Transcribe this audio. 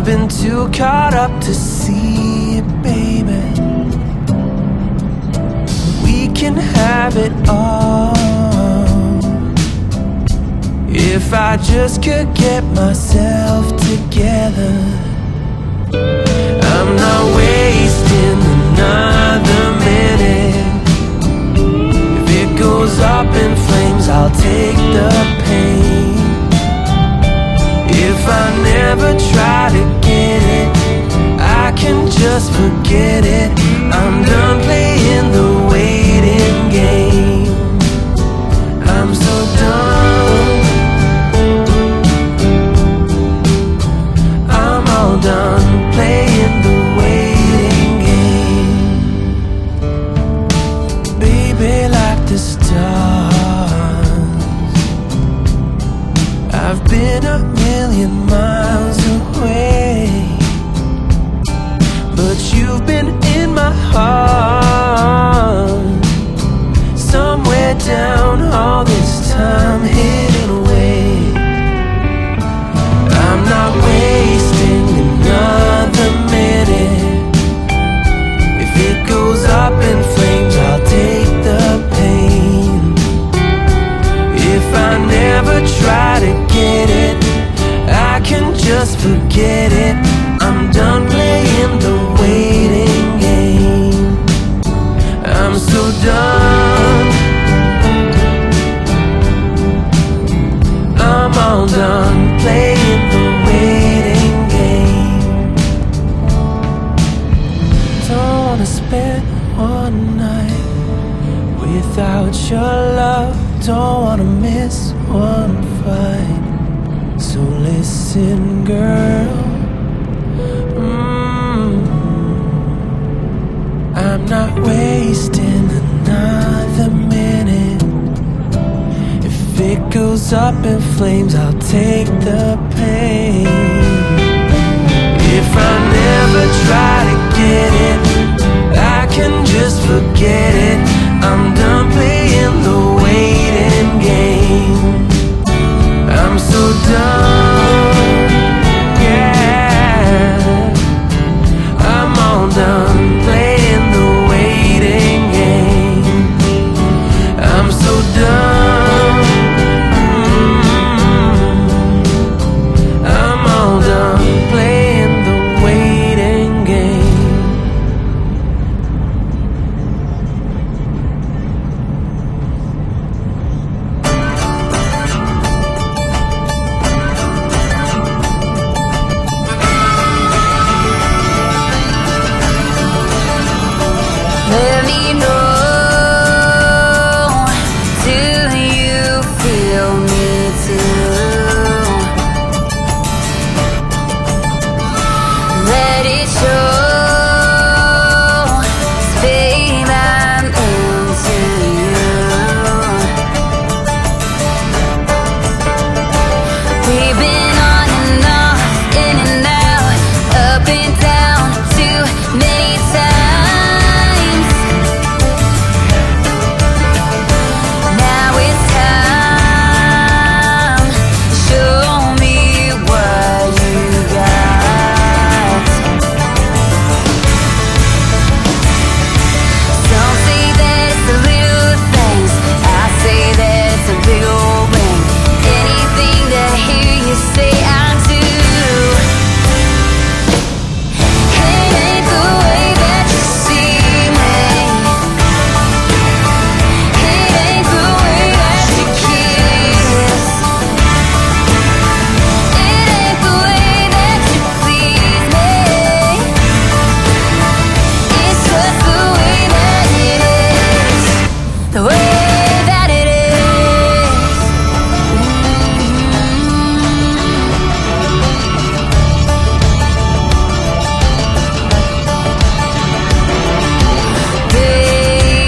been too caught up to see it, baby. We can have it all if I just could get myself together. I'm not wasting another minute. If it goes up in flames, I'll take the pain. If I never try to get it, I can just forget it. I'm done playing the waiting game. I'm so done. I'm all done playing the waiting game. Baby, like the stars, I've been a million miles away, but you've been in my heart, somewhere down all this time, hidden away. I'm not wasting another minute. If it goes up in flames, I'll take the pain. If I never try to get it, I can just forget it. I'm done playing the waiting game. I'm so done. I'm all done playing the waiting game. Don't wanna spend one night without your love. Don't wanna miss one fight. So listen, girl, I'm not wasting another minute. If it goes up in flames, I'll take the pain. If I never try to get it, I can just forget it. I'm done